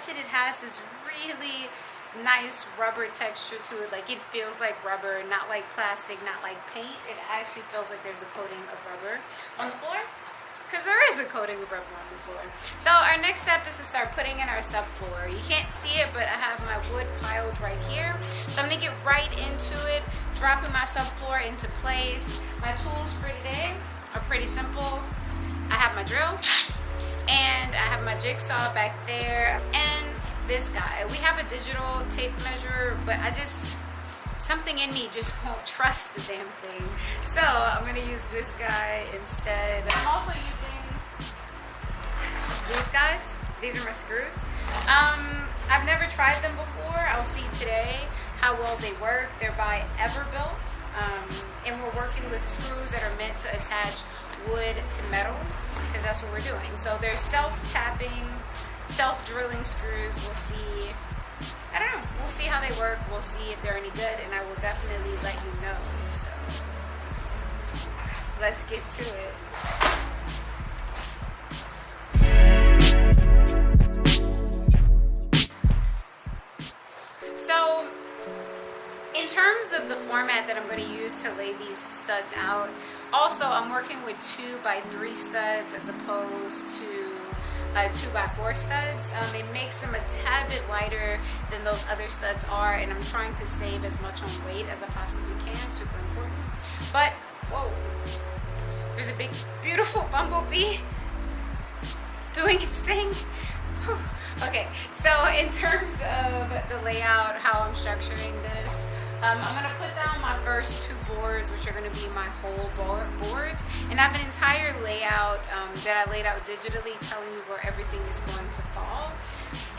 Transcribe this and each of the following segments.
touch it, it has this really nice rubber texture to it. Like, it feels like rubber, not like plastic, not like paint. It actually feels like there's a coating of rubber on the floor, because there is a coating of rubber on the floor. So our next step is to start putting in our subfloor. You can't see it, but I have my wood piled right here. So I'm gonna get right into it, dropping my subfloor into place. My tools for today are pretty simple. I have my drill, and I have my jigsaw back there, and this guy. We have a digital tape measure, but something in me just won't trust the damn thing. So I'm gonna use this guy instead. I'm also using these guys. These are my screws. I've never tried them before. I'll see today how well they work. They're by Everbuilt, and we're working with screws that are meant to attach wood to metal, because that's what we're doing. So they're self-tapping, self-drilling screws. We'll see. I don't know. We'll see how they work. We'll see if they're any good, and I will definitely let you know. So let's get to it. So in terms of the format that I'm going to use to lay these studs out, also I'm working with 2x3 studs as opposed to 2x4 studs. It makes them a tad bit lighter than those other studs are, and I'm trying to save as much on weight as I possibly can. Super important. But whoa, there's a big beautiful bumblebee doing its thing. Whew. Okay, so in terms of the layout, how I'm structuring this, I'm going to put down my first 2 boards, which are going to be my whole boards. And I have an entire layout that I laid out digitally telling you where everything is going to fall.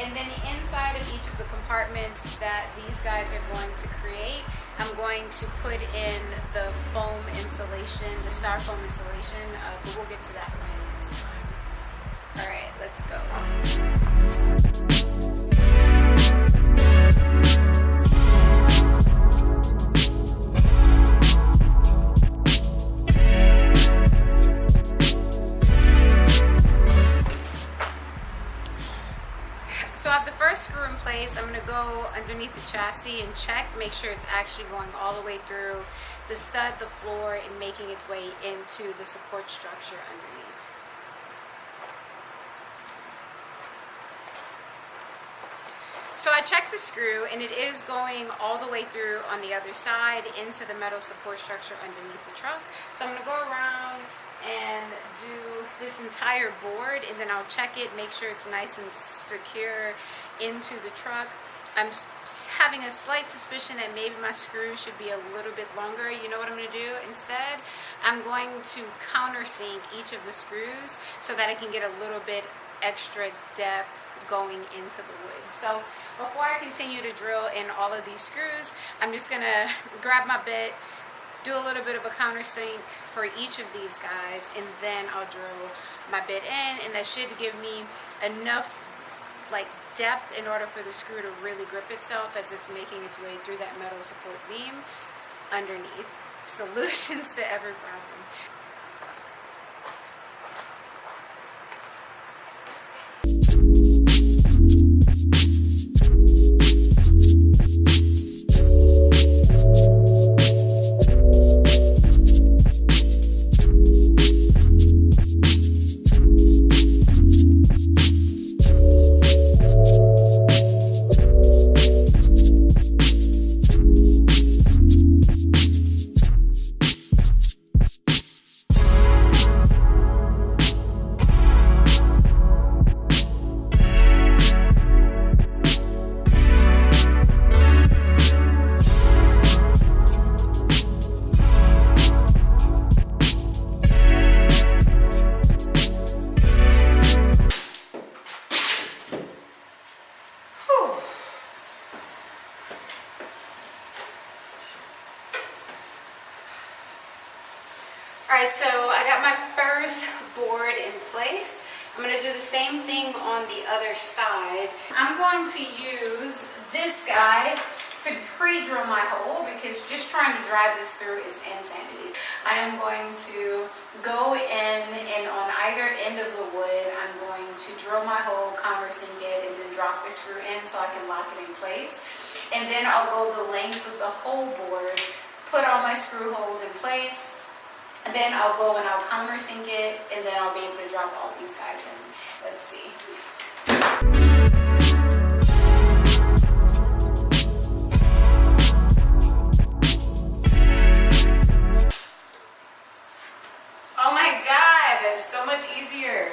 And then inside of each of the compartments that these guys are going to create, I'm going to put in the foam insulation, the styrofoam insulation, but we'll get to that when it's time. All right, let's go. So I have the first screw in place. I'm going to go underneath the chassis and check, make sure it's actually going all the way through the stud, the floor, and making its way into the support structure underneath. So I checked the screw, and it is going all the way through on the other side into the metal support structure underneath the truck. So I'm going to go around and do this entire board, and then I'll check it, make sure it's nice and secure into the truck. I'm having a slight suspicion that maybe my screw should be a little bit longer. You know what I'm going to do instead? I'm going to countersink each of the screws so that I can get a little bit extra depth going into the wood. So before I continue to drill in all of these screws, I'm just going to grab my bit, do a little bit of a countersink for each of these guys, and then I'll drill my bit in, and that should give me enough like depth in order for the screw to really grip itself as it's making its way through that metal support beam underneath. Solutions to every problem. Alright, so I got my first board in place. I'm going to do the same thing on the other side. I'm going to use this guy to pre-drill my hole because just trying to drive this through is insanity. I am going to go in, and on either end of the wood, I'm going going to drill my hole, counter sink it, and then drop the screw in so I can lock it in place. And then I'll go the length of the whole board, put all my screw holes in place, and then I'll go and I'll counter sink it, and then I'll be able to drop all these guys in. Let's see. Oh my God, that's so much easier.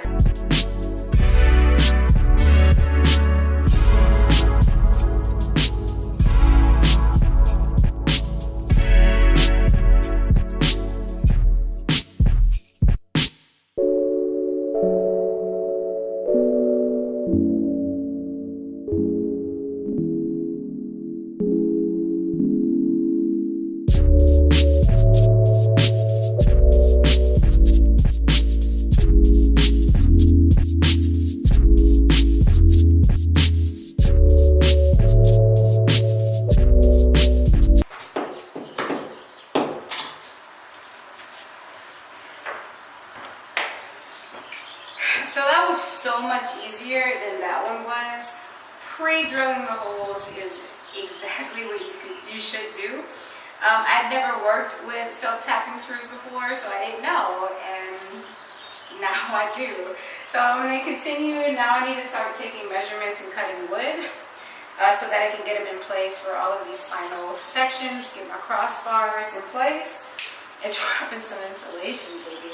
So that was so much easier than that one was. Pre-drilling the holes is exactly what you should do. I'd never worked with self-tapping screws before, so I didn't know, and now I do. So I'm going to continue. Now I need to start taking measurements and cutting wood so that I can get them in place for all of these final sections, get my crossbars in place, and drop in some insulation, baby.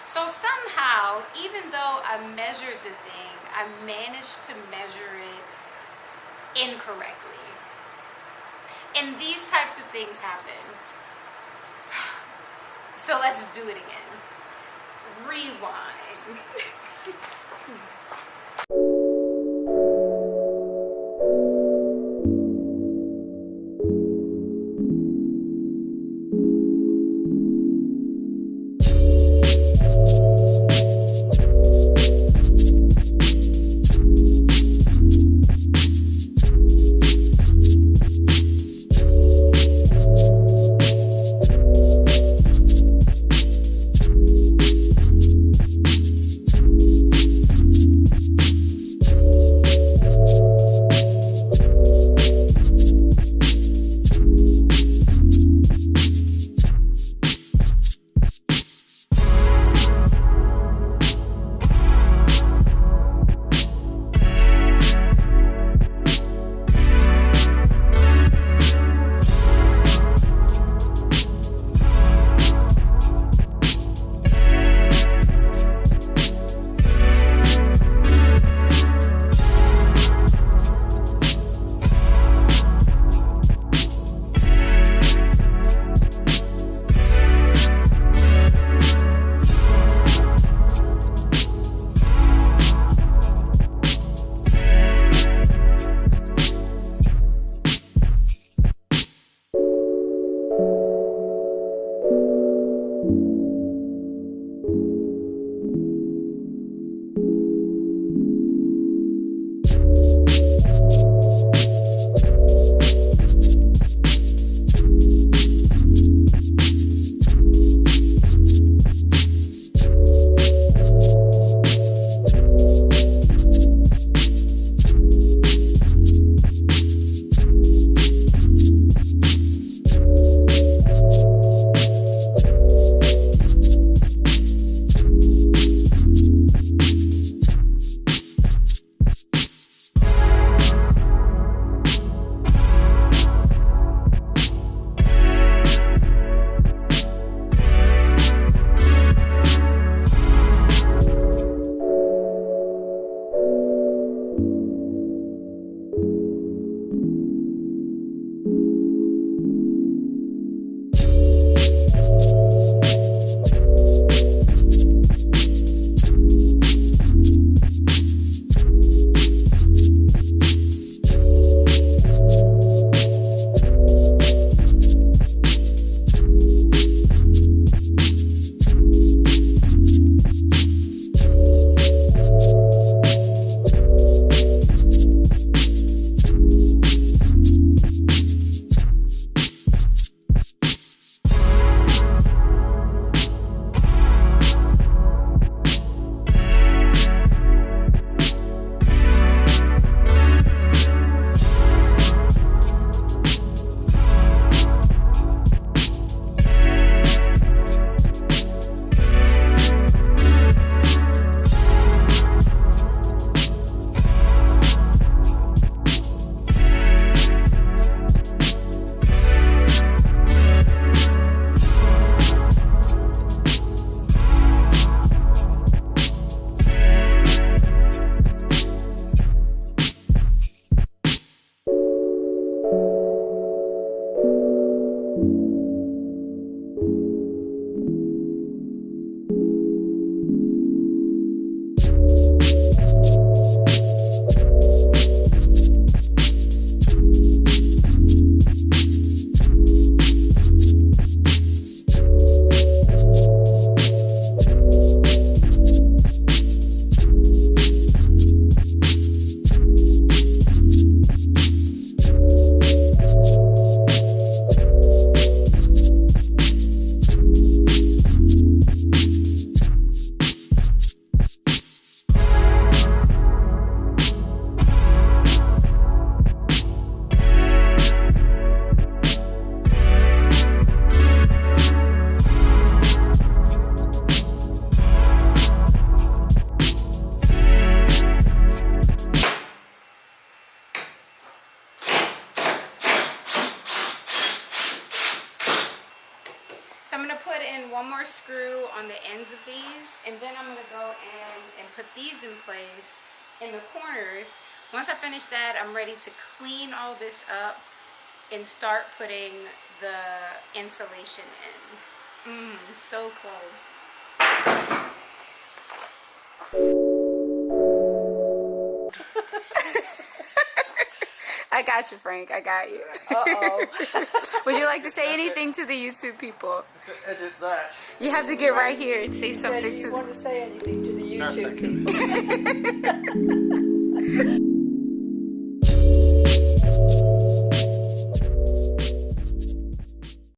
So somehow, even though I measured the thing, I managed to measure it incorrectly. And these types of things happen. So let's do it again. Rewind. put in one more screw on the ends of these, and then I'm gonna go in and put these in place in the corners. Once I finish that, I'm ready to clean all this up and start putting the insulation in. So close. I got you, Frank. I got you. Uh-oh. Would you like to say anything to the YouTube people? Edit that. You have to get right here and say something Do you to want to say anything to the YouTube Nothing. people?